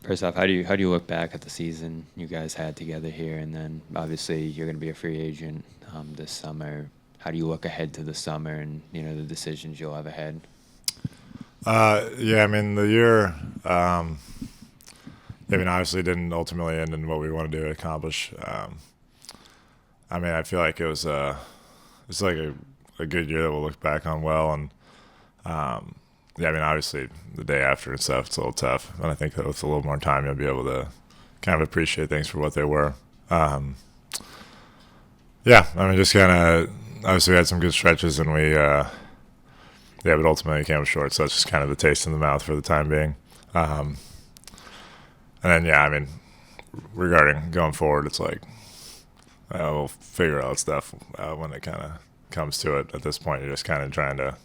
First off, how do you look back at the season you guys had together here, and then obviously you're going to be a free agent this summer. How do you look ahead to the summer and the decisions you'll have ahead? Yeah, I mean the year. I mean, obviously, didn't ultimately end in what we wanted to accomplish. I mean, I feel like it's like a good year that we'll look back on well, and yeah, I mean, obviously, the day after and stuff, it's a little tough, and I think that with a little more time, you'll be able to kind of appreciate things for what they were. Um, yeah, I mean, just kind of obviously we had some good stretches, and yeah, but ultimately came up short. So it's just kind of the taste in the mouth for the time being. Um, and then yeah, I mean, regarding going forward, it's like we'll figure out stuff when it kind of comes to it. At this point, you're just kind of trying to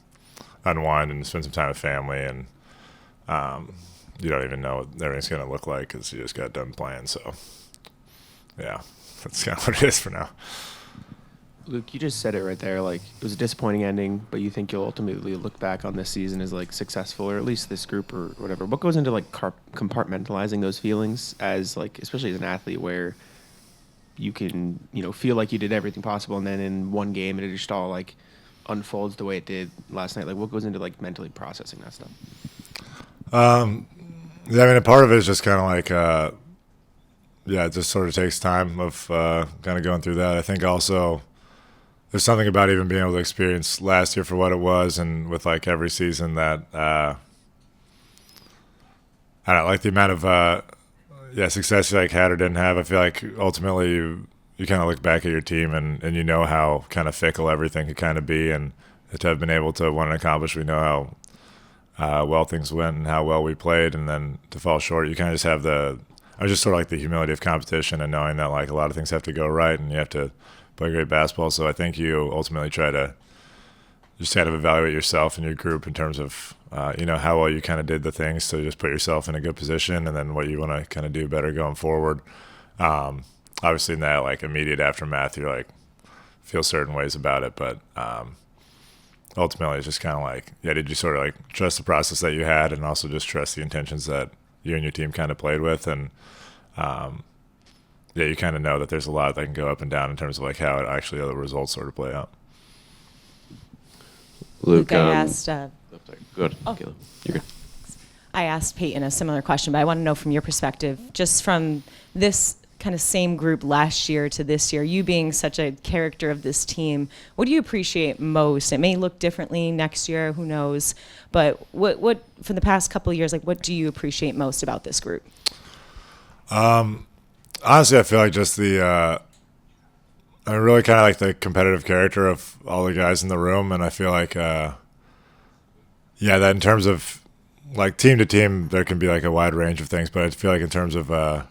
unwind and spend some time with family, and you don't even know what everything's going to look like because you just got done playing. So yeah, that's kind of what it is for now. Luke, you just said it right there. Like it was a disappointing ending, but you think you'll ultimately look back on this season as like successful, or at least this group or whatever. What goes into like compartmentalizing those feelings as like, especially as an athlete, where you can feel like you did everything possible, and then in one game it just all like unfolds the way it did last night. Like what goes into like mentally processing that stuff? Yeah, I mean, a part of it is just kind of like yeah, it just sort of takes time of kind of going through that. I think also there's something about even being able to experience last year for what it was, and with like every season that I don't know, like the amount of yeah success you like had or didn't have. I feel like ultimately you kind of look back at your team, and you know how kind of fickle everything could kind of be, and to have been able to win and accomplish, we know how well things went and how well we played, and then to fall short, you kind of just have I was just sort of like the humility of competition and knowing that like a lot of things have to go right and you have to play great basketball. So I think you ultimately try to just kind of evaluate yourself and your group in terms of how well you kind of did the things to just put yourself in a good position, and then what you want to kind of do better going forward. Obviously, in that like immediate aftermath, you're like feel certain ways about it, but ultimately, it's just kind of like, yeah, did you sort of like trust the process that you had, and also just trust the intentions that you and your team kind of played with, and yeah, you kind of know that there's a lot that can go up and down in terms of like how it actually the results sort of play out. Luke, Luke, I asked. oh, sorry. Go ahead, Oh, Caleb. You're good. I asked Peyton a similar question, but I want to know from your perspective, just from this kind of same group last year to this year, you being such a character of this team, what do you appreciate most? It may look differently next year, who knows? But what for the past couple of years, like what do you appreciate most about this group? Honestly, I feel like just I really kind of like the competitive character of all the guys in the room, and I feel like yeah, that in terms of like team to team, there can be like a wide range of things, but I feel like in terms of the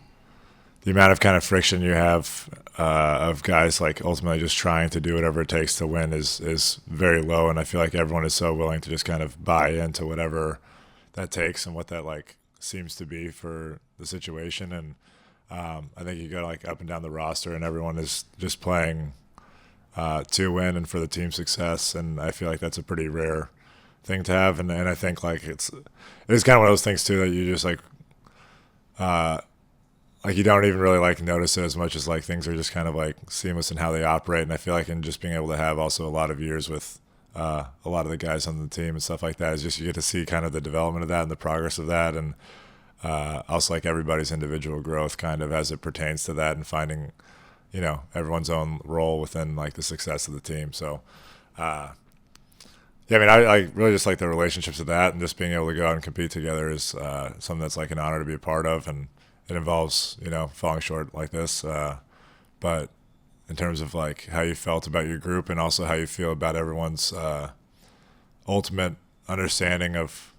amount of kind of friction you have of guys like ultimately just trying to do whatever it takes to win is very low, and I feel like everyone is so willing to just kind of buy into whatever that takes and what that like seems to be for the situation. And I think you go like up and down the roster, and everyone is just playing to win and for the team's success, and I feel like that's a pretty rare thing to have, and I think like it's kind of one of those things too that you just like you don't even really like notice it as much as like things are just kind of like seamless in how they operate. And I feel like in just being able to have also a lot of years with a lot of the guys on the team and stuff like that is just you get to see kind of the development of that and the progress of that, and also like everybody's individual growth kind of as it pertains to that, and finding everyone's own role within like the success of the team. So yeah, I mean, I really just like the relationships of that, and just being able to go out and compete together is something that's like an honor to be a part of, and it involves falling short like this. But in terms of like how you felt about your group, and also how you feel about everyone's ultimate understanding of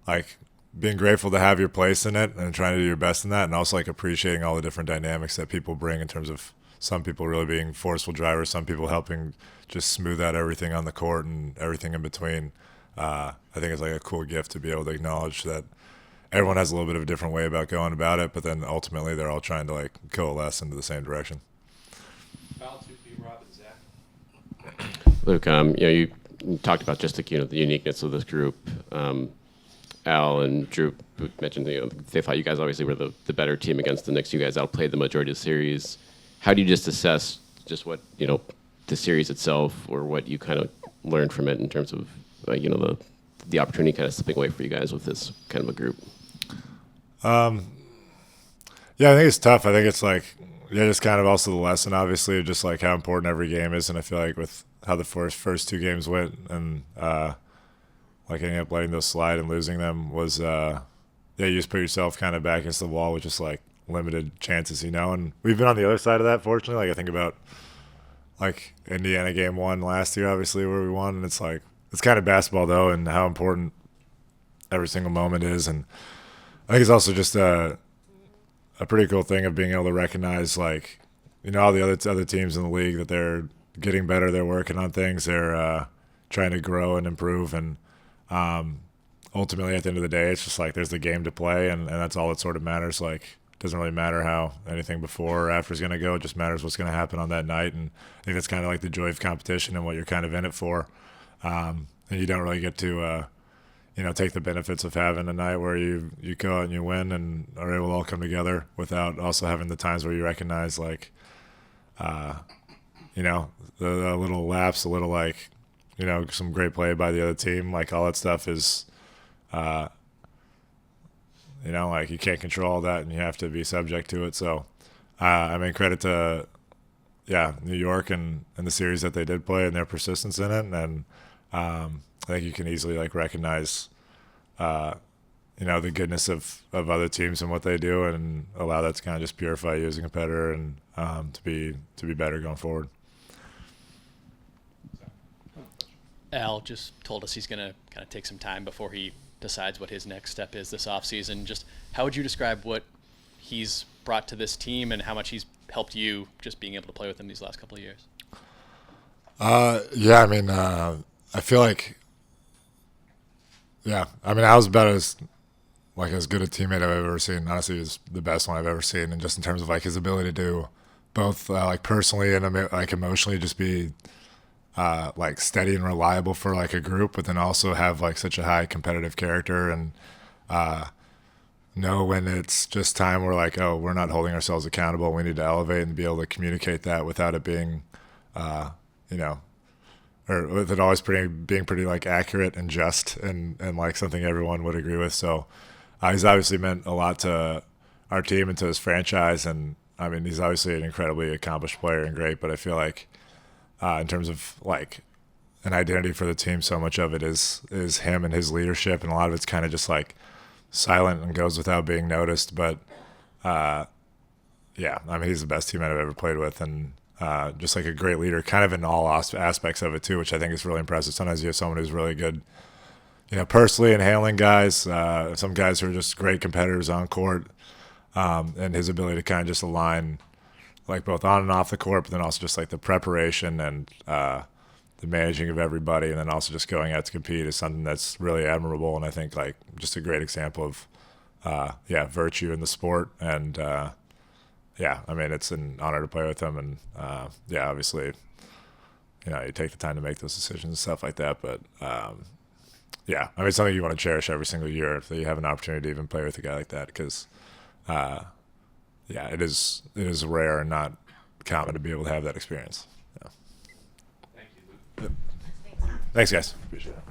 like being grateful to have your place in it and trying to do your best in that, and also like appreciating all the different dynamics that people bring in terms of some people really being forceful drivers, some people helping just smooth out everything on the court and everything in between. I think it's like a cool gift to be able to acknowledge that everyone has a little bit of a different way about going about it, but then ultimately they're all trying to like coalesce into the same direction. Luke, you talked about just the the uniqueness of this group. Al and Drew mentioned they thought you guys obviously were the better team against the Knicks. You guys outplayed the majority of the series. How do you just assess just what the series itself, or what you kind of learned from it in terms of the opportunity kind of slipping away for you guys with this kind of a group? Yeah, I think it's tough. I think it's just kind of also the lesson, obviously, of just like how important every game is. And I feel like with how the first two games went, and ending up letting those slide and losing them was, you just put yourself kind of back against the wall with just like limited chances, And we've been on the other side of that, fortunately. Like I think about like Indiana game 1 last year, obviously, where we won, and it's kind of basketball though, and how important every single moment is. And I think it's also just a pretty cool thing of being able to recognize all the other teams in the league, that they're getting better, they're working on things, they're trying to grow and improve, and ultimately at the end of the day, it's just like there's the game to play, and that's all that sort of matters. Like it doesn't really matter how anything before or after is going to go. It just matters what's going to happen on that night, and I think that's kind of like the joy of competition and what you're kind of in it for. And you don't really get to take the benefits of having a night where you go out and you win and are able to all come together without also having the times where you recognize the little laps, a little some great play by the other team. Like all that stuff is, you can't control all that, and you have to be subject to it. So, credit to, New York and the series that they did play and their persistence in it. And I think you can easily recognize, the goodness of other teams and what they do, and allow that to kind of just purify you as a competitor and to be better going forward. Al just told us he's going to kind of take some time before he decides what his next step is this offseason. Just how would you describe what he's brought to this team and how much he's helped you just being able to play with him these last couple of years? I feel like, Al's about as good a teammate I've ever seen. Honestly, he's the best one I've ever seen, and just in terms of his ability to do both personally and emotionally, just be steady and reliable for a group, but then also have such a high competitive character, and know when it's just time where we're not holding ourselves accountable, we need to elevate, and be able to communicate that without it being or with it always being pretty accurate and just, and something everyone would agree with. So he's obviously meant a lot to our team and to his franchise, and he's obviously an incredibly accomplished player and great, but I feel in terms of an identity for the team, so much of it is him and his leadership, and a lot of it's kind of just silent and goes without being noticed. But he's the best teammate I've ever played with, and just a great leader, kind of in all aspects of it too, which I think is really impressive. Sometimes you have someone who's really good, personally and handling guys. Some guys who are just great competitors on court, and his ability to kind of just align, both on and off the court, but then also just the preparation and the managing of everybody, and then also just going out to compete is something that's really admirable, and I think just a great example of virtue in the sport. And it's an honor to play with him, and obviously you take the time to make those decisions and stuff like that, but it's something you want to cherish every single year if you have an opportunity to even play with a guy like that, because it is rare and not common to be able to have that experience. Yeah. Thank you, Luke. Thanks, guys. Appreciate it.